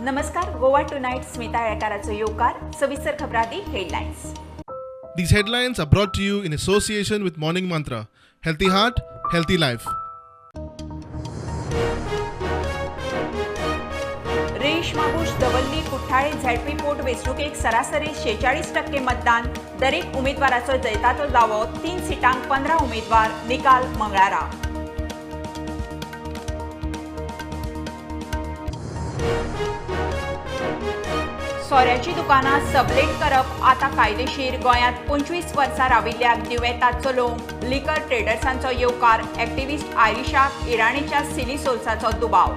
नमस्कार. गोवा टुनाइट स्मिता येळकाराचो येवकार. सविस्तर खबरांती headlines. These headlines are brought to you in association with Morning Mantra. Healthy heart, healthy life. रेश मागुश दवल्ली कुठ्ठाळे ZP पोट वेंचणुकेक सरासरी 46% मतदान. दरेक उमेदवाराचो जैताचो दावो. 3 सिटांक 15 उमेदवार. निकाल मंगळारा. सोऱ्याची दुकानां सबलेट करप आता कायदेशीर. गोंयांत 25 वर्सां राविल्ल्याक दिवेतात चलोवंक. लिकर ट्रेडर्सांचो येवकार. एक्टिव्हिस्ट आयरिशाक इराणीच्या सिली सोल्साचो दुबाव.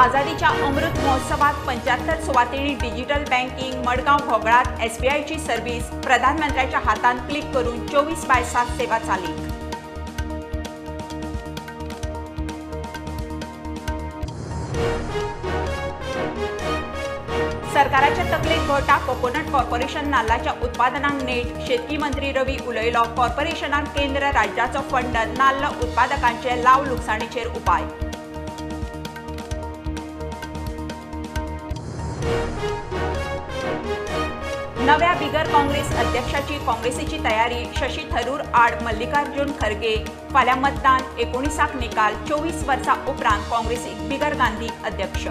आझादीच्या अमृत महोत्सवात 75 सुवातींनी डिजिटल बँकिंग. मडगांव घोगळात SBIची सर्व्हिस. प्रधानमंत्र्याच्या हातान क्लिक करून 24/7 सेवा चालीक. सरकाराच्या तकलेक घोटा. कोकोनट कॉर्पोरेशन नाल्लाच्या उत्पादनांक नेट. शेतकी मंत्री रवी उलयलो. कॉर्पोरेशनाक केंद्र राज्याचो फंड. नाल्ल उत्पादकांचे लाव लुकसाणीचेर उपाय. नव्या बिगर काँग्रेस अध्यक्षाची काँग्रेसीची तयारी. शशी थरूर आड मल्लिकार्जुन खरगे. फाल्यां मतदान. 19 निकाल. 24 वर्सां उपरांत काँग्रेसीक बिगर गांधी अध्यक्ष.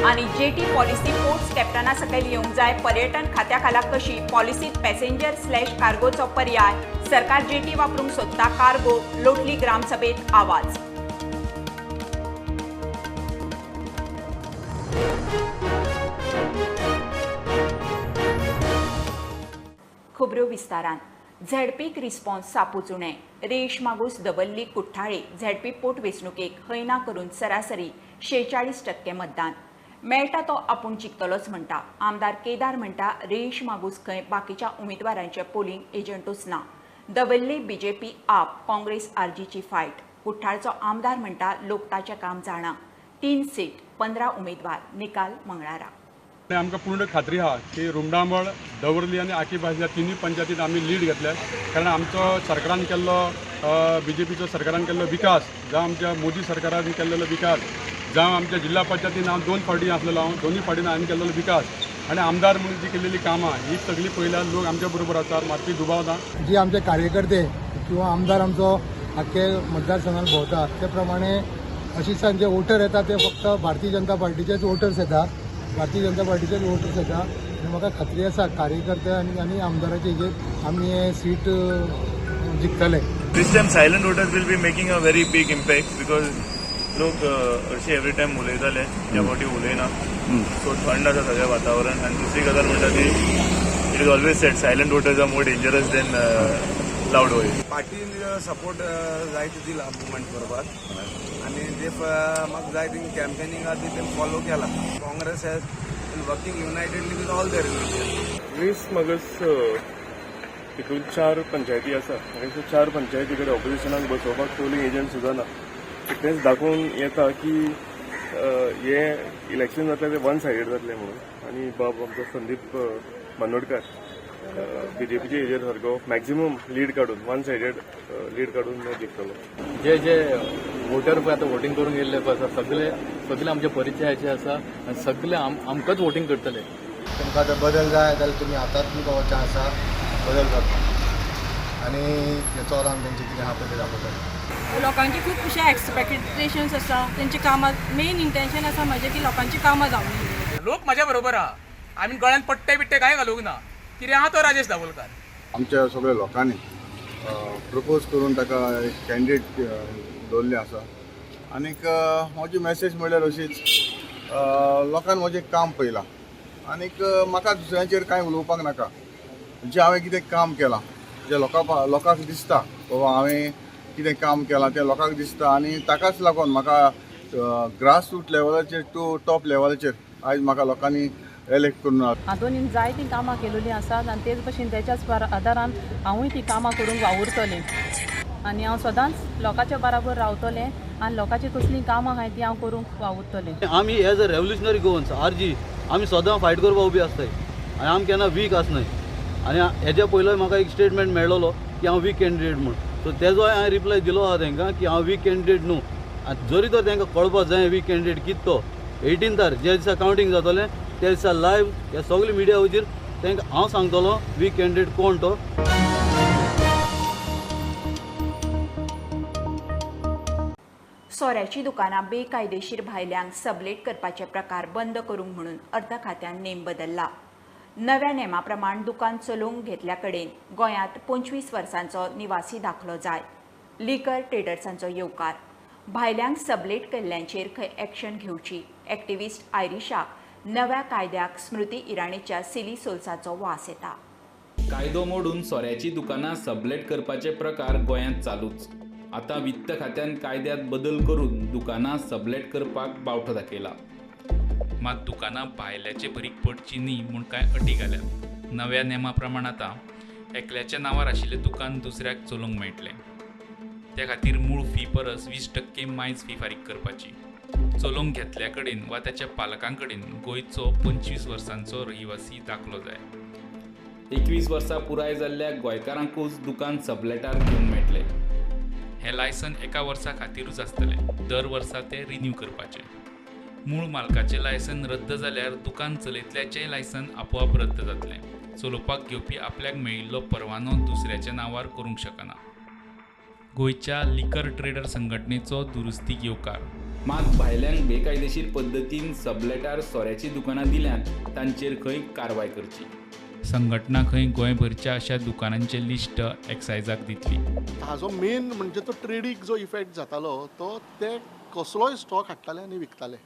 आणि जेटी पॉलिसी पोर्ट्स कॅप्टना सकयल येवंक जाय. पर्यटन खात्या खाला कशी. पॉलिसीत पॅसेंजर/कार्गोचो पर्याय. सरकार जेटी वापरूंक सोदता. कार्गो. लोटली ग्रामसभेत आवाज. खबरो विस्तारान. झेडपीक रिस्पॉन्स सापूच उणे. रेश मागूस दवल्ली कुठ्ठाळे झेडपी पोट वेंचणुकेक हयना करून सरासरी 46% मतदान. मेळटा तो आपूण जिखतलोच म्हणटा. आमदार केदार म्हणटा रेश मागूस खंय बाकीच्या उमेदवारांचे पोलिंग एजंटूच ना. दवल्ली BJP आप काँग्रेस आरजीची फायट. कुठ्ठाळचो आमदार म्हणटा लोक ताचें काम जाणा. 3 सीट 15 उमेदवार. निकाल मंगळारा. आमकां पूर्ण खात्री आहा की रुमडांबळ, दवर्ली आनी आकीबाज ह्या तिनूय पंचायतींत आमी लीड घेतल्या. कारण आमचो सरकारान केल्लो BJPचो सरकारान केल्लो विकास, जावं आमच्या मोदी सरकारान केल्लो विकास, जावं आमच्या जिल्हा पंचायतीन हांव 2 फावटी आसलेलो. हांव दोनूय फावटीन हांवें केल्लो विकास आनी आमदार म्हणून जी केलेली कामां ही सगळी पयल्यार लोक आमच्या बरोबर आसात. मातशी दुबाव ना. जी आमचे कार्यकर्ते किंवा आमदार आमचो आख्खे मतदारसंघात भोंवतात ते प्रमाणे अशी जे वोटर येतात ते फक्त भारतीय जनता पार्टीचेच वोटर्स येतात. भारतीय जनता पार्टीचेच वोटर्स येतात आनी म्हाका खात्री आसा कार्यकर्ते आनी आमदाराचे हेजेर आमी हे seat जिखतले. This time silent voters will be making a very big impact because लोक अशें एवरी टायम उलयताले, ह्या फावटी उलयना. सो थंड आसा सगळें वातावरण. आनी दुसरी गजाल म्हणटा ती it is always said silent voters are more dangerous than loud voice. पार्टीन सपोर्ट जायतो दिला मुवमेंट करपाक आनी ते म्हाका जाय थिंग कॅम्पेनिंग आहा ती फॉलो केला. Congress has been working unitedly with all their religion. वीस मागस हितून 4 पंचायती आसा आनी 4 पंचायती कडेन ऑपोजिशनाक बसोवपाक पोलिंग एजंट सुद्दां ना. तेच दाखोवन येता की हे इलेक्शन जातले ते वन सायडेड जातले म्हणून. आनी बाब आमचो संदीप बांदोडकार BJPचे हेजेर सारको मॅक्झिमम लीड काडून वन सायडेड लीड काडून जिखतलो. जे वोटर पळय आतां वोटींग करून येयल्ले पळय आसा सगळे आमचे परिचयाचे आसा आनी सगळे आमकांच वोटींग करतले. तुमकां जर बदल जाय जाल्यार तुमी आतांच तुमकां चान्स आसा बदल करपाक आनी हे चोरान तेंचे कितें आहा पळय ते दाखोवपाक. लोकांची खूब अशे एक्सपेक्टेशन्स आसा. तेंची कामां मेन इंटेंशन आसा म्हजें की लोकांची कामां जावंक. लोक म्हाज्या बरोबर आहा. आमी गळ्यान पट्टे बिट्टे कांय घालूंक ना. कितें आहा तो राजेश दाबोलकार. आमच्या सगळ्या लोकांनी प्रपोज करून ताका एक कॅन्डिडेट दवरल्ले आसा. आनीक म्हजी मेसेज म्हणल्यार अशीच लोकांन म्हजें काम पळयलां आनीक म्हाका दुसऱ्यांचेर कांय उलोवपाक नाका. जें हांवें कितें काम केलां जें लोकांक दिसता बाबा हांवें कितें काम केलां तें लोकांक दिसता आनी ताकाच लागून म्हाका ग्रास रूट लेवलाचेर टू टॉप लेवलाचेर आयज म्हाका लोकांनी इलेक्ट करून. हातूंत जायतीं कामां केलेलीं आसात आनी तेच भशेन तेच्याच आदारान हांवूय ती कामां करूंक वावुरतलें आनी हांव सदांच लोकांच्या बराबर रावतलें आनी लोकांची कसलीं कामां आहाय ती हांव करूंक वावुरतलें. आमी as a revolutionary Goans RG आमी सदां फायट करपाक उबी आसताय आनी हांव केन्ना वीक आसनाय आनी हेज्या पयलो म्हाका एक स्टेटमेंट मेळ्ळो की हांव वीक कॅन्डिडेट म्हूण. सो तेजोय हांवें रिप्लाय दिलो आहा तांकां की हांव वीक कॅन्डिडेट न्हू. आनी जरी तर तांकां कळपाक जाय वीक कॅन्डिडेट कितें तो 18 जे दिसा कावंटींग जातलें त्या दिसा लायव्ह ह्या सगळ्या मिडियावचेर तांकां हांव सांगतलो वीक कॅन्डिडेट कोण तो. सोऱ्याची दुकानां बेकायदेशीर भायल्यांक सबलेट करपाचे प्रकार बंद करूंक म्हणून अर्थ खात्यान नेम बदलला. नव्या नेमा प्रमाण दुकान चलोवंक घेतल्या कडेन गोंयांत 25 वर्सांचो निवासी दाखलो जाय. लिकर ट्रेडर्सांचो येवकार. भायल्यांक सबलेट केल्ल्यांचेर खंय एक्शन घेवची. एक्टिव्हिस्ट आयरिशाक नव्या कायद्याक स्मृती इराणीच्या सिली सोल्साचो वास येता. कायदो मोडून सोऱ्याची दुकानां सबलेट करपाचे प्रकार गोंयांत चालूच. आता वित्त खात्यान कायद्यात बदल करून दुकानां सबलेट करपाक बावटो दाखयला. मात दुकानां भायल्याचे भरीक पडची न्ही म्हूण कांय अटी घाल्यात. नव्या नेमा प्रमाण आतां एकल्याच्या नांवार आशिल्लें दुकान दुसऱ्याक चलोवंक मेळटलें. त्या खातीर मूळ फी परस 20% मायज फी फारीक करपाची. चलोवंक घेतल्या कडेन वा त्याच्या पालकां कडेन गोंयचो 25 वर्सांचो रहिवासी दाखलो जाय. 21 वर्सां पुराय जाल्ल्या गोंयकारांकूच दुकान सबलेटार घेवंक मेळटलें. हें लायसन एका वर्सा खातीरूच आसतलें. दर वर्सा तें रिन्यू करपाचें. मूळ मालकाचें लायसन रद्द जाल्यार दुकान चलयतल्याचें लायसन आपोआप रद्द जातलें. चलोवपाक घेवपी आपल्याक मेळिल्लो परवानो दुसऱ्याच्या नांवार करूंक शकना. गोंयच्या लिकर ट्रेडर संघटनेचो दुरुस्तीक येवकार. मात भायल्यांक बेकायदेशीर पद्दतीन सबलेटार सोऱ्याची दुकानां दिल्यांत तांचेर खंय कारवाय करची. संघटना खंय गोंयभरच्या अशा दुकानांचे लिस्ट एक्सायजाक दितली. हाजो मेन म्हणजे तो ट्रेडीक जो इफेक्ट जातालो तो ते कसलोय स्टॉक हाडटाले आनी विकताले.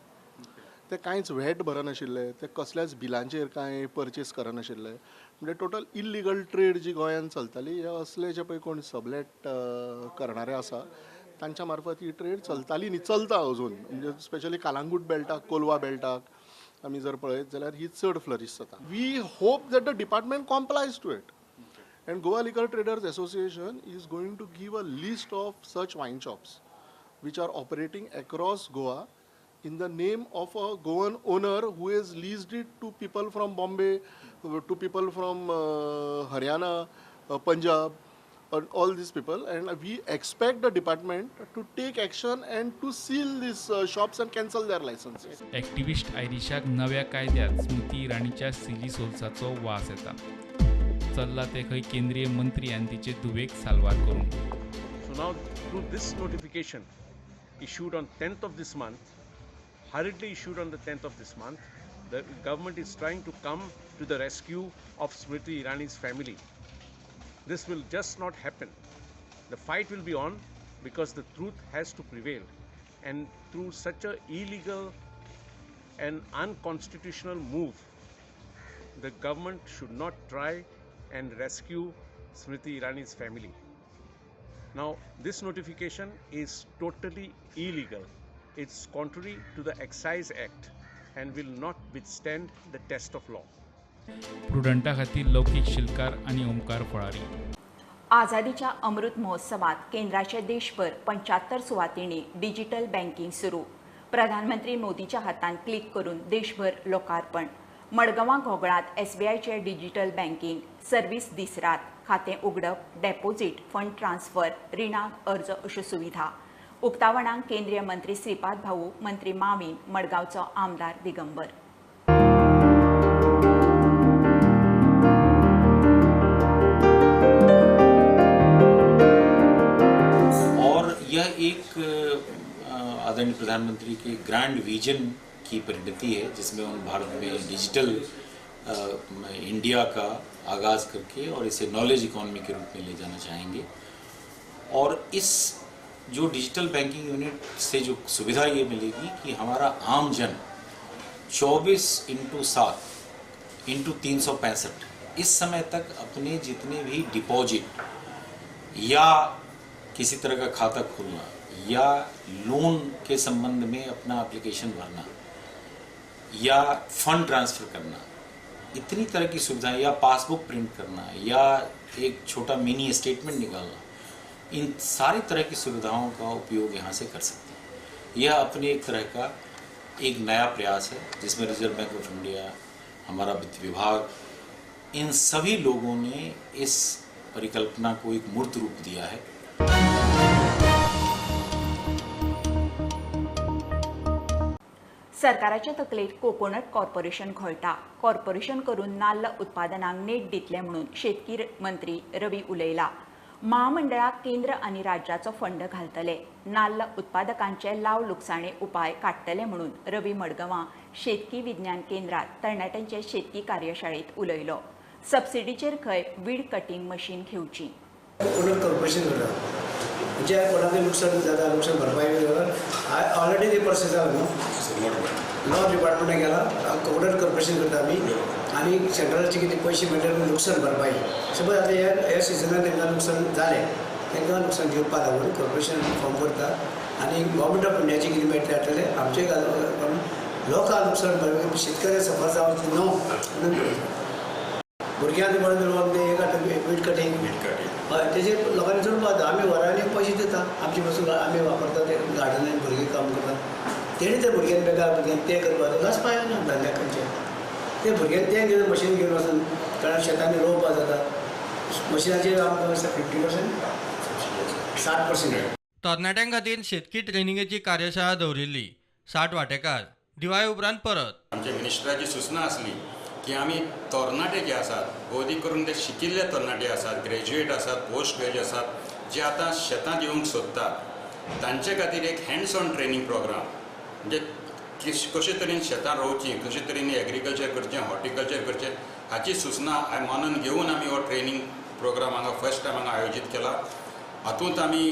ते कांयच व्हॅट भरनाशिल्ले, ते कसल्याच बिलांचेर कांय परचेस करनाशिल्ले. म्हणजे टोटल इल्लिगल ट्रेड जी गोंयांत चलताली हे असले जे पळय कोण सबलेट करणारे आसा तांच्या मार्फत ही ट्रेड चलताली न्ही, चलता अजून. म्हणजे स्पेशली कालांगूट बेल्टाक, कोलवा बेल्टाक आमी जर पळयत जाल्यार ही चड फ्लरीश जाता. We hope that the department complies to it. And Goa Liquor Traders Association is going to give a list of such wine shops which are operating across Goa in the name of a Goan owner who has leased it to people from Bombay, to people from Haryana, Punjab, all these people. And we expect the department to take action and to seal these shops and cancel their licenses. एक्टिव्हिस्ट आयरिशाक नव्या कायद्यात स्मृती इराणीच्या silly सोल्साचो वास येता. चल्ला ते खंय केंद्रीय मंत्री आनी तिचे धुवेक साल्वार करून. So now through this notification issued on 10th of this month, hurriedly issued on the 10th of this month, the government is trying to come to the rescue of Smriti Irani's family. This will just not happen. The fight will be on because the truth has to prevail. And through such a illegal and unconstitutional move, the government should not try and rescue Smriti Irani's family. Now, this notification is totally illegal. It's contrary to the Excise Act and will not withstand the test of law. प्रुडंटा खातीर लौकीक शिलकार आनी ओमकार फळारी. आझादीच्या अमृत महोत्सवात केंद्राचे देशभर 75 सुवातींनी digital banking सुरू. प्रधानमंत्री मोदीच्या हातान क्लिक करून देशभर लोकार्पण. मडगांवां घोगळांत SBIचे डिजिटल बँकिंग सर्व्हिस दिसरात. खातें उगडप, डेपोजीट, फंड ट्रान्स्फर, रिणाक अर्ज अश्यो सुविधा. उक्तावणाक केंद्रीय मंत्री श्रीपाद भाऊ, मंत्री माविन, मडगांवचो आमदार दिगंबर. और यह एक आदरणीय प्रधानमंत्री के ग्रैंड विजन की परिणति है जिसमें उन भारत में डिजिटल इंडिया का आगाज़ करके और इसे नॉलेज इकोनॉमी के रूप में ले जाना चाहेंगे. और इस जो डिजिटल बैंकिंग यूनिट से जो सुविधा ये मिलेगी कि हमारा आम जन 24/7/365 इस समय तक अपने जितने भी डिपॉजिट या किसी तरह का खाता खोलना या लोन के संबंध में अपना एप्लीकेशन भरना या फंड ट्रांसफ़र करना, इतनी तरह की सुविधाएं, या पासबुक प्रिंट करना या एक छोटा मिनी स्टेटमेंट निकालना, इन सारी तरह की सुविधाओं का उपयोग यहाँ से कर सकते हैं. यह अपने एक तरह का एक नया प्रयास है जिसमें रिजर्व बैंक ऑफ इंडिया, हमारा वित्त विभाग इन सभी लोगों ने इस परिकल्पना को एक मूर्त रूप दिया है। सरकाराच्या तकलेत कोकोनट कॉर्पोरेशन घोळटा. कॉर्पोरेशन करून नाल्ल उत्पादनांक नेट दितले म्हणून शेतकी मंत्री रवी उलयला. महामंडळाक केंद्र आनी राज्याचो फंड घालतले. नाल्ल उत्पादकांचे लाव लुकसाणे उपाय काडटले म्हणून रवी मडगांवां शेतकी विज्ञान केंद्रात तरणाट्यांचे शेतकी कार्यशाळेत उलयलो. सबसिडीचेर खंय वीड कटिंग मशीन घेवची. कोकोनट कॉर्पोरेशन करता म्हणजे कोणाकडे नुकसान जाता नुकसान भरपाई जाता ऑलरेडी ते प्रोसेस जाला न्हू लॉ डिपार्टमेंटाक गेला कोकोनट कॉर्पोरेशन करता आमी आनी सेंट्रलाचे कितें पयशे मेळटा नुकसान भरपाई सपोज आतां ह्या सिजनान तांकां नुकसान जालें तांकां नुकसान दिवपा लागून कॉर्पोरेशन फॉर्म करता आनी गव्हर्मेंट ऑफ इंडियाचे कितें मेळटलें जातलें आमचे लोकांक नुकसान भरपाई शेतकऱ्याक सफर जावचें न्हू म्हणून भुरग्यांक म्हणून हे काडटा वीट कटींग हय तेजे लोकांनी चड पावता आमी वरांनी पयशे दिता आमचे पासून आमी वापरता ते गार्डनान भुरगीं काम करतात तेणी त्या भुरग्यांक बेकार भुरग्यांक ते करपाक लास पावना धंद्याक खंयचे ते भुरग्यांक ते घेवन मशीन घेवन वचून कारण शेतांनी रोवपा जाता मशिनाचेर आमकां 50% 60%. तरणाट्यां खातीर शेतकी ट्रेनिंगेची कार्यशाळा दवरिल्ली. 60 वांटेकार दिवाळे उपरांत परत. आमच्या मिनिस्टराची सूचना आसली की आमी तरणाटे जे आसात भौतीक करून ते शिकिल्ले तरणाटे आसात ग्रॅज्युएट आसात पोस्ट ग्रॅज्युएट आसात जे आतां शेतांत येवंक सोदतात तांचे खातीर एक हँड्स ऑन ट्रेनींग प्रोग्राम म्हणजे कशे तरेन शेतांत रोवची कशे तरेन एग्रीकल्चर करचें हॉर्टिकल्चर करचें हाची सूचना मानून घेवन आमी हो ट्रेनींग प्रोग्राम हांगा फर्स्ट टायम हांगा आयोजीत केला. हातूंत आमी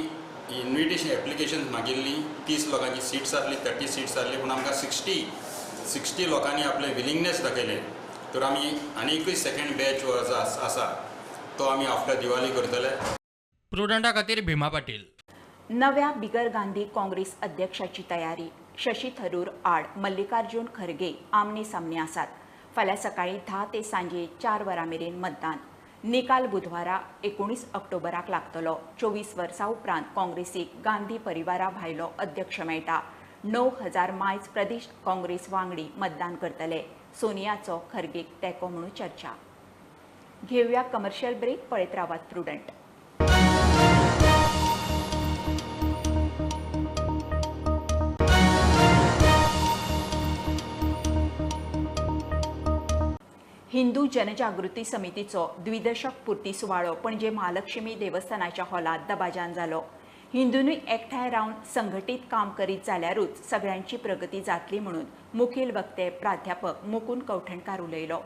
इन्विटेशन एप्लिकेशन मागिल्ली 30 लोकांची सीट्स आसली 30 सीट्स आसली पूण आमकां 60 लोकांनी आपले विलिंगनेस दाखयले तर आमी आनीकूय सेकंड बॅच आसा तो आमी आफ्टर दिवाळी करतले. प्रुडंटा खातीर भीमा पाटील. नव्या बिगर गांधी काँग्रेस अध्यक्षाची तयारी. शशी थरूर आड मल्लिकार्जुन खरगे आमने सामने आसात. फाल्यां सकाळीं 10 ते सांजे 4 वरां मेरेन मतदान. निकाल बुधवारा 19 ऑक्टोबराक लागतलो. 24 वर्सां उपरांत काँग्रेसीक गांधी परिवारा भायलो अध्यक्ष मेळटा. 9000 मायज प्रदेश काँग्रेस वांगडी मतदान करतले. सोनियाचो खरगेक तेंको म्हणून चर्चा. घेवया कमर्शियल ब्रेक. पळयत रावात प्रुडंट. हिंदू जनजागृती समितीचो द्विदशक पुर्ती सुवाळो पणजे महालक्ष्मी देवस्थानाच्या हॉलात दबाज्यान जालो. हिंदूंनी एकठांय रावन संघटीत काम करीत जाल्यारूच सगळ्यांची प्रगती जातली म्हणून मुखेल वक्ते प्राध्यापक मुकुंद कौठणकार उलयलो.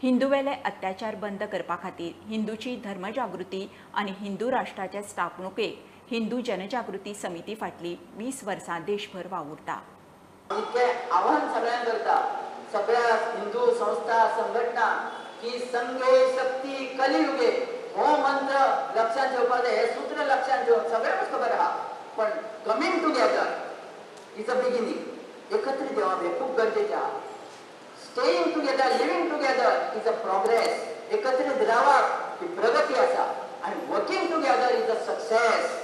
हिंदूवेले अत्याचार बंद करपा खातीर हिंदूची धर्मजागृती आनी हिंदू राष्ट्राच्या स्थापणुकेक हिंदू जनजागृती समिती फाटली 20 वर्सां देशभर वावुरता. आव्हान सगळ्यांक करता सगळ्या हिंदू संस्था संघटना की संघे शक्ती कलियुगे हो मंत्र लक्षात ठेवपाक जाय. हे सूत्र लक्षात ठेवप सगळ्यांक खबर आहा पण coming together is a beginning. एकत्रित येवप हे खूप गरजेचें आहा. Staying together living together is a progress. एकत्रित रावप ही प्रगती आसा आणि working together is a success.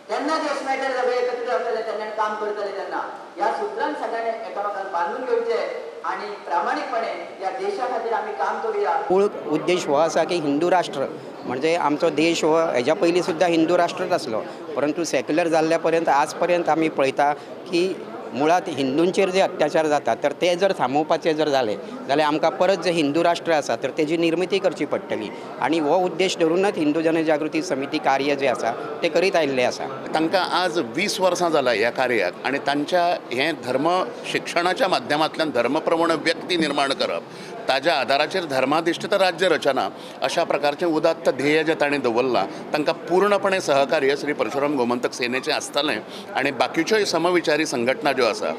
तेन्ना देश मेळटले सगळे एकत्रित रावतले तेन्ना काम करतले तेन्ना ह्या सूत्रान सगळ्यांनी एकामेकांक बांधून घेवचे आणि प्रामाणिकपणे या देशा खातीर आमी काम करूया. मूळ उद्देश हो आसा की हिंदू राष्ट्र म्हणजे आमचो देश हो हेज्या पयलीं सुद्दां हिंदू राष्ट्रच आसलो परंतु सेक्युलर जाल्ल्या पर्यंत आज पर्यंत आमी पळयता की मुळात हिंदूंचेर जे अत्याचार जाता तर ते जर थांबोवपाचे जर जाले जाल्यार आमकां परत जे हिंदू राष्ट्र आसा तर तेजी निर्मिती करची पडटली आणि हो उद्देश धरूनच हिंदू जनजागृती समिती कार्य जे आसा ते करीत आयिल्ले आसा. तांकां आज 20 वर्सां जालां ह्या कार्याक आनी तांच्या हे धर्म शिक्षणाच्या माध्यमांतल्यान धर्मप्रवण व्यक्ती निर्माण करप ताज्या आदाराचेर धर्माधिश्ठित राज्य रचना अशा प्रकारचें उदात्त ध्येय जें ताणें दवरलां तांकां पूर्णपणे सहकार्य श्री परशुराम गोमंतक सेनेचें आसतलें आनी बाकीच्योय समविचारी संघटना ज्यो आसा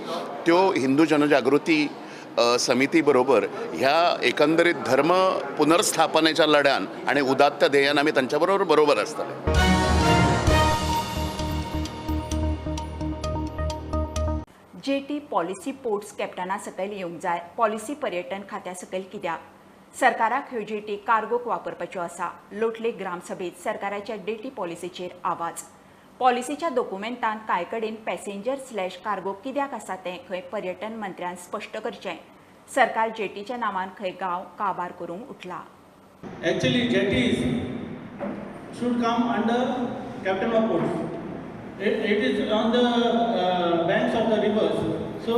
त्यो हिंदू जनजागृती समिती बरोबर ह्या एकंदरीत धर्म पुनर्स्थापनेच्या लढ्यान आणि उदात्त ध्येयान आमी तांच्या बरोबर आसतले. जेटी पॉलिसी पोर्ट्स कॅप्टना सकयल येवंक जाय. पॉलिसी पर्यटन खात्या सकयल कित्याक? सरकाराक ह्यो जेटी कार्गोक वापरपाच्यो आसा. लोटले ग्रामसभेत सरकाराच्या जेटी पॉलिसीचेर आवाज. पॉलिसीच्या डॉक्युमेंटांत कांय कडेन पॅसेंजर/कार्गो कित्याक आसा तें खंय पर्यटन मंत्र्यान स्पश्ट करचें. सरकार जेटीच्या नांवान खंय गांव काबार करूंक उठला. Actually, jetties should come under captain of ports. It is on the banks of the rivers. So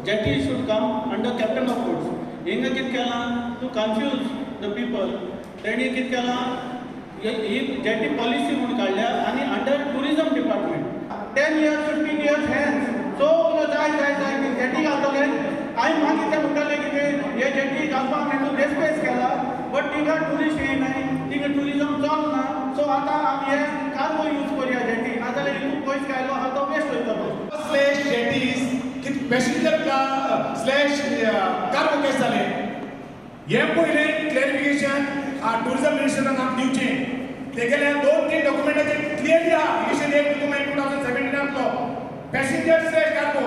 jetties should come under captain of ports. Hinga कित केला to confuse the people. तेणी कित केला ही jetty policy म्हणून काढल्या आणि under tourism department. 10 years, 15 years hence. So जाय jetty घालतले. हांवें मागीर ते म्हणटाले की हे jetty घालपाक मेळून रेस्पेस केला. बट थिंगा टुरिस्ट येयनाय, थिंगा टुरिजम चलना. सो आतां आमी हे कार्गो यूज करूया जेटी, नाजाल्यार हितून पयस घायलो आहा तो वेस्ट वयतलो. स्लॅश जेटीज पॅसेंजर स्लॅश कार्गो केस जाले. हे पयलें क्लॅरिफिकेशन टुरिजम मिनिस्टरान आमकां दिवचें. तेगेले 2-3 डॉक्युमेंटाचेर क्लियरली आहा. इशन एक डॉक्युमेंट 2017 पॅसेंजर स्लॅश कार्गो.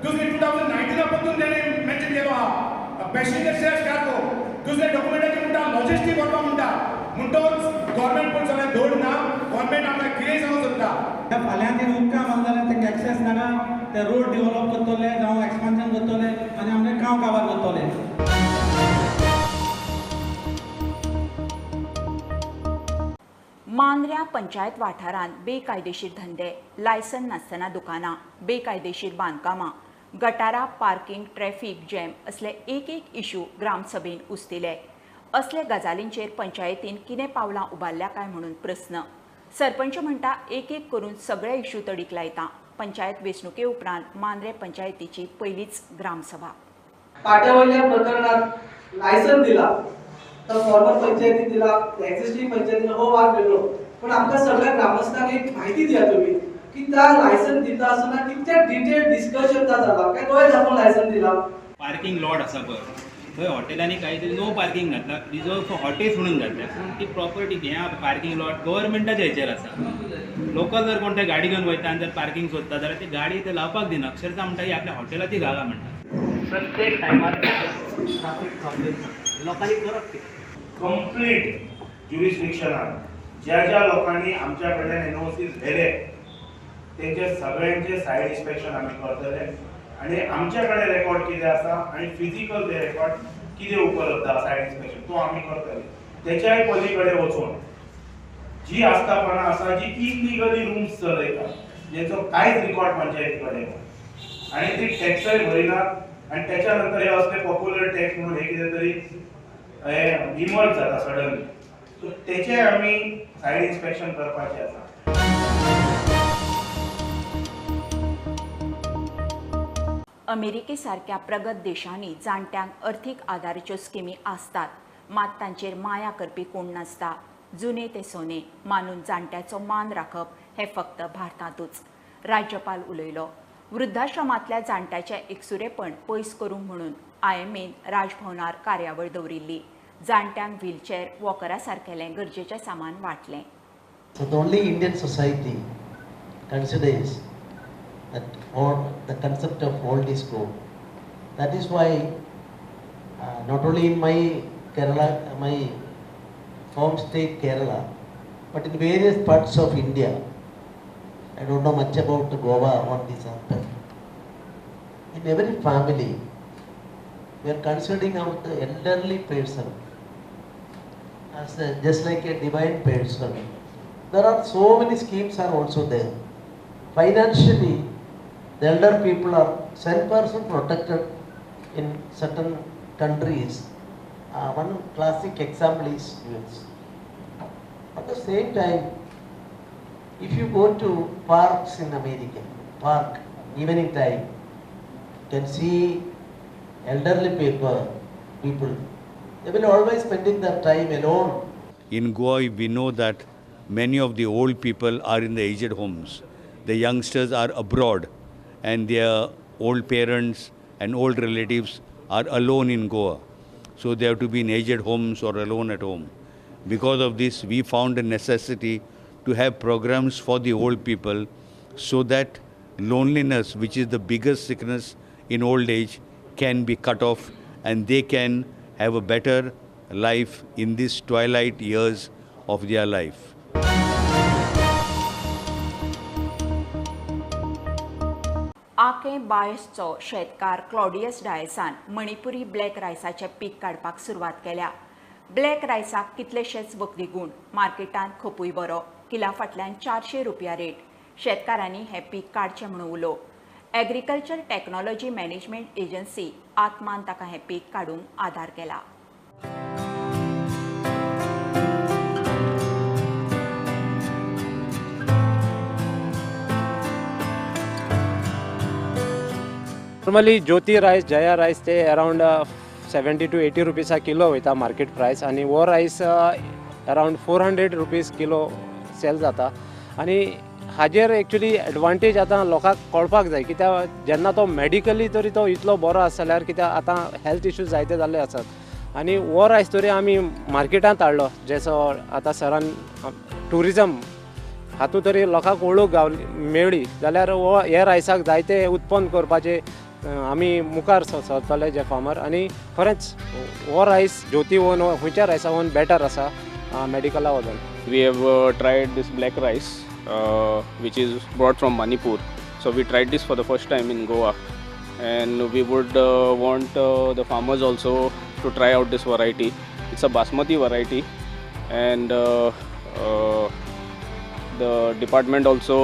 दुसरे 2019 पासून तेणें मेन्शन केलो आहा पॅसेंजर स्लॅश कार्गो. दुसरे डॉक्युमेंटाचेर म्हणटा लॉजिस्टीक करपा म्हणटा. म्हणटोच गव्हर्मेंट पण सगळें धोड ना. गव्हर्मेंट आमकां कितेंय सांगूंक सोदता. फाल्यां ते उदकां बांद जाल्यार तेंका एक्सेस नाका. ते रोड डेव्हलप करतले जावं एक्सपान्शन करतले आनी आमचे गांव काबार करतले. मांद्र्या पंचायत वाठारांत बेकायदेशीर धंदे, लायसन नासतना दुकानां, बेकायदेशीर बांदकामां, गटारां, पार्किंग, ट्रॅफिक जॅम असले एक इश्यू ग्रामसभेन उस्तिले. असले गजालींचेर पंचायतीन कितें पावलां उबारल्या काय म्हणून प्रस्न. सरपंच म्हणटा एक करून सगळे इश्यू तडीक लायता. पंचायत वेंचणुके उपरांत मांद्रे पंचायतीची पयलीच ग्रामसभा. पाट्यावयल्या प्रकरणात लायसन दिला तर फॉर्मर पंचायतीन दिला, एक्झिस्टिंग पंचायतीन हो वाद वेगळो. पण आमकां सगळ्या ग्रामस्थांक एक म्हायती दिया तुम्ही की त्या लायसन दिता आसतना कितल्या डिटेल डिस्कशन जाला काय दोय जावन लायसन दिला. पार्किंग लॉट आसा पळय थंय हॉटेलांनी काहीतरी नो पार्किंग घातला, रिजर्व फॉर हॉटेल्स म्हणून घातल्या. पूण ती प्रॉपर्टी ह्या पार्किंग लॉट गव्हर्मेंटाच्या हेचेर आसा. लोकल जर कोण ते गाडी घेवन वयता आनी जर पार्किंग सोदता जाल्यार ती गाडी ते लावपाक दिना. अक्षरशः म्हणटा की आपल्या हॉटेलाची घाला म्हणटा. प्रत्येक टायमार ट्राफिक प्रॉब्लेम लोकांनी करप कितें. कंप्लीट ज्युरिस्डिक्शनात ज्या ज्या लोकांनी आमच्या कडल्यान एनओसीज घेले तेंचे सगळ्यांचे सायड इन्स्पेक्शन आमी करतले. आणि आमच्याकडे रेकॉर्ड कितें आसा आणि फिजिकल ते रेकॉर्ड कितें उपलब्ध आसा सायड इन्स्पेक्शन तो आमी करतले. तेच्याय पलीकडे वचून जी आस्थापना आसा जी इलिगली रूम्स चलयता जेचो कांयच रिकॉर्ड पंचायती कडेन आणि ती टॅक्सय भरिनात आणि त्याच्या नंतर हे असले पॉप्युलर टॅक्स म्हणून हे कितें तरी हे इमर्ज जाता सडनली. सो तेचे आमी सायड इन्स्पेक्शन करपाचें आसा. अमेरिके सारख्या प्रगत देशांनी जाणट्यांक अर्थीक आदाराच्यो स्किमी आसतात, मात तांचेर माया करपी कोण नासता. जुने ते सोने मानून जाणट्याचो मान राखप हे फक्त भारतांतूच. राज्यपाल उलयलो. वृद्धाश्रमांतल्या जाणट्याचे एकसुरेपण पयस करूंक म्हणून IMAन राजभवनार कार्यावळ दवरिल्ली. जाणट्यांक व्हीलचेअर, वॉकरा सारकेलें गरजेचें सामान वाटलें. So the only Indian society considers that the concept of old is gold. That is why not only in my Kerala, my home state Kerala, but in various parts of India, I don't know much about Goa on this aspect. In every family, we are considering of the elderly person as just like a divine person. There are so many schemes are also there. Financially, the elder people are 100% protected in certain countries. One classic example is US. At the same time, if you go to parks in America, park, evening time, you can see elderly people. They will always spending their time alone. In Goa, we know that many of the old people are in the aged homes. The youngsters are abroad and their old parents and old relatives are alone in Goa. So they have to be in aged homes or alone at home. Because of this, we found a necessity to have programs for the old people so that loneliness, which is the biggest sickness in old age, can be cut off and they can have a better life in these twilight years of their life. आके बायसचो शेतकार Claudius डायसान Manipuri black रायसाचे पीक काडपाक सुरवात केल्या. Black रायसाक कितलेशेच वखदी गूण, मार्केटांत खपूय बरो, किला फाटल्यान 400 रुपया रेट. शेतकारांनी हें पीक काडचें म्हणून उलो. एग्रीकल्चर टेक्नॉलॉजी मॅनेजमेंट एजन्सी आत्मान ताका हें पीक काडूंक आदार केला. नॉर्मली ज्योती रायस, जया रायस ते अराउंड 70 to 80 रुपीसा किलो वयता मार्केट प्रायस आनी वो रायस अराउंड 400 रुपीज किलो सेल जाता. आनी हाजेर एक्चुअली एडवांटेज आतां लोकांक कळपाक जाय कित्याक जेन्ना तो मेडिकली तरी तो इतलो बरो आसा जाल्यार कित्याक आतां हेल्थ इश्यूज जायते जाल्ले आसात आनी वो रायस तरी आमी मार्केटांत हाडलो जेसो आतां सरान टुरिजम हातूंत तरी लोकांक वळूंक मेळ्ळी जाल्यार हो हे रायसाक जायते उत्पन्न करपाचे आमी मुखार सरतले जे फार्मर. आनी खरेंच हो रायस ज्योती ओन खंयच्या रायसा ओन बेटर आसा मेडिकला वचून. We have tried this black rice which is brought from Manipur. So we tried this for the first time in Goa and we would want the farmers also to try out this variety. It's a basmati variety and the department also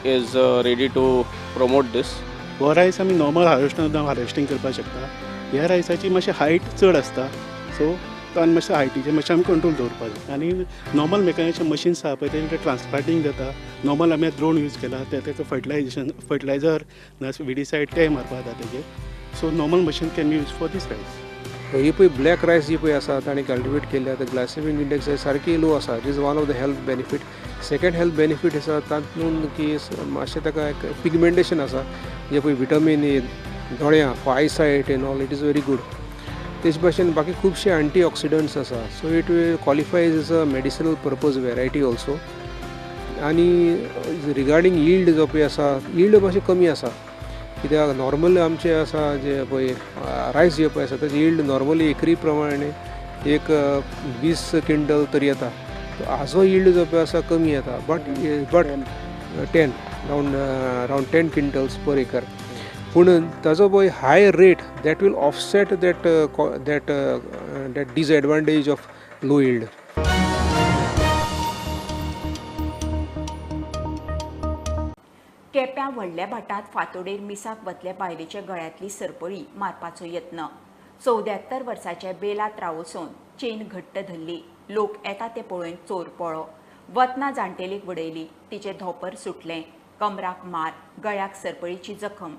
is ready to promote this. हो रायस आमी normal harvesting करपाक शकता. ह्या रायसाची मातशी height चड आसता so तान मातशें हायटीचेर मातशें आमी कंट्रोल दवरपाक जाय. आनी नॉर्मल मेकॅनिकल मशीन्स आसा पळय तेंचे ट्रान्सप्लांटींग जाता. नॉर्मल आमी ड्रोन यूज केला तेका फर्टिलायझर विडीसायड ते मारपाक जाता तेजेर. So normal machine can be use for this rice. ही पळय ब्लॅक रायस जी पळय आसा ताणी कल्टिवेट केल्ली आतां ग्लायसेमिक इंडेक्स सारकी लो आसा. It is one of the health benefit. Second health benefit आसा तातूंत की मातशें ताका पिगमेंटेशन आसा जे पळय विटामीन ए दोळ्यां for eyesight N all it is very good. तेच भाशेन बाकी खुबशे एंटी ऑक्सिडंट्स आसा so it क्वॉलिफायज as a medicinal purpose variety also. आनी रिगार्डींग यील्ड जो पळय आसा यील्ड मातशें कमी आसा कित्याक नॉर्मल आमचे आसा जे पळय रायस जे पळय आसा ताची यील्ड नॉर्मली एकरी प्रमाणे एक 20 क्विंटल तरी येता. हाजो यील्ड जो पळय आसा कमी येता but 10 around 10 quintals per acre. पूण ताजो पळय high rate that will offset that disadvantage of low yield. केप्यां व्हडल्या भाटांत फांतोडेर मिसाक वतले बायलेचे गळ्यांतली सरपळी मारपाचो यत्न. 74 वर्साचे बेलात रावोसून चेन घट्ट धरली. लोक येता ते पळोवन चोर पळो. वतना जाणटेलीक वडयली. तिचें धोपर सुटलें. कमराक मार, गळ्याक सरपळीची जखम.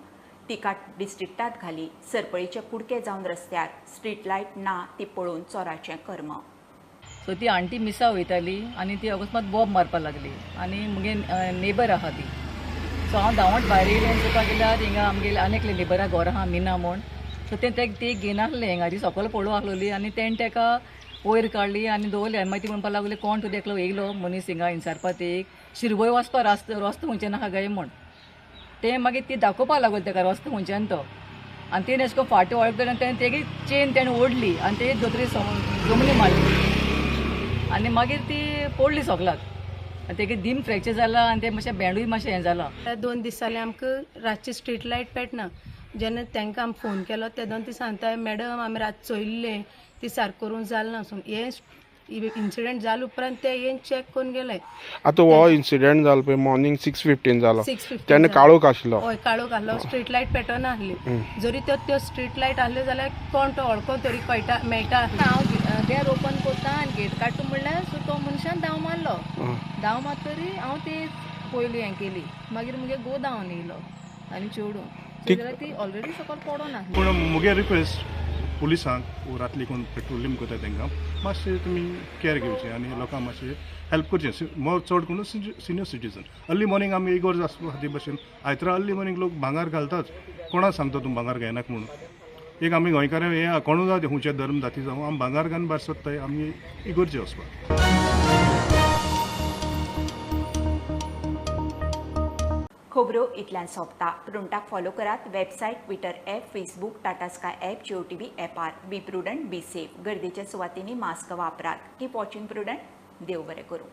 तिका डिस्ट्रिक्टांत घाली. सरपळीचे कुडके जावन रस्त्यार. स्ट्रीट लायट ना ती पळोवन चोराचें कर्म. सो ती आंटी मिसा वयताली आनी ती अकस्मात बॉब मारपाक लागली आनी मुगे नेबर आहा ती. सो हांव धांवत भायर येयलें आनी चोवपाक गेल्यार हिंगा आमगेले आनी एकले नेबरा घर आहा मिना म्हूण. सो ते घेनासलें हिंगाची सकयल पळोवंक लागलोली आनी तेणें ताका वयर काडली आनी दवरली. आनी मागीर ती म्हणपाक लागली कोण तूं देखलो येयलो मनीस हिंगा इन्सारपाक ते शिरवय वचपा रस्तो खंयच्यान नाका गाय म्हूण. तें मागीर ती दाखोवपाक लागलो ताका रस्तो खंयच्यान तो. आनी तेणें अशें करून फाटीं वळखता तेणें तेगे चेन तेणें ओडली आनी तेजी दोतोरी जमनी मारली आनी मागीर ती पडली सकलाक. तेगे दीम फ्रॅक्चर जाला आनी ते मातशें बँडूय मातशें हें जालां. 2 दीस जाले आमकां रातची स्ट्रीट लायट पेटना. जेन्ना तांकां आमी फोन केलो ते दोन ती सांगता मॅडम आमी रात चोयल्ले ती सारको करूंक जालना. हे इन्सिडेंट जाले उपरांत ते येवन चॅक करून गेले. आतां हो इन्सिडेंट जालो पळय मॉर्निंग 6:15 जालो तेन्ना काळोख आसलो. हय काळोख आसलो. स्ट्रीट लायट पेटना आसली. जरी त्यो स्ट्रीट लायट आसल्यो जाल्यार कोण तो वळखो तरी मेळटा. हांव देर ओपन करता आनी गेट काडटा म्हणल्यार सो तो मनशान धांव मारलो. धांव मारतरी हांव ती पयली हें केली. मागीर मुगे गो धांवन येयलो आनी चेडूं जाल्यार ती ऑलरेडी सकयल पडोन आसली. पूण मुगे रिक्वेस्ट पुलिसांक रातली कोण पेट्रोलिंग करता तांकां मातशें तुमी केअर घेवचें आनी लोकांक मातशें हेल्प करचें. मोर चड करून सिनियर सिटीजन. अर्ली मॉर्निंग आमी इगोर्ज आसता हाती भशेन आयतारा अर्ली मॉर्निंग लोक भांगार घालताच. कोणाक सांगता तूं भांगार घायनाक म्हणून. एक आमी गोंयकारां हें कोणू जावं खंयचे धर्म जाती जावं आमी भांगार घालून भायर सरताय आमी इगोर्जे वचपाक. खबरो इतल्यान सोंपता. प्रुडंटाक फॉलो करात. Website, Twitter app, Facebook, Tata Sky app, Jio TV ॲपार. Be prudent, be safe. गर्देच्या सुवातींनी मास्क वापरात. Keep watching prudent. देव बरें करूं.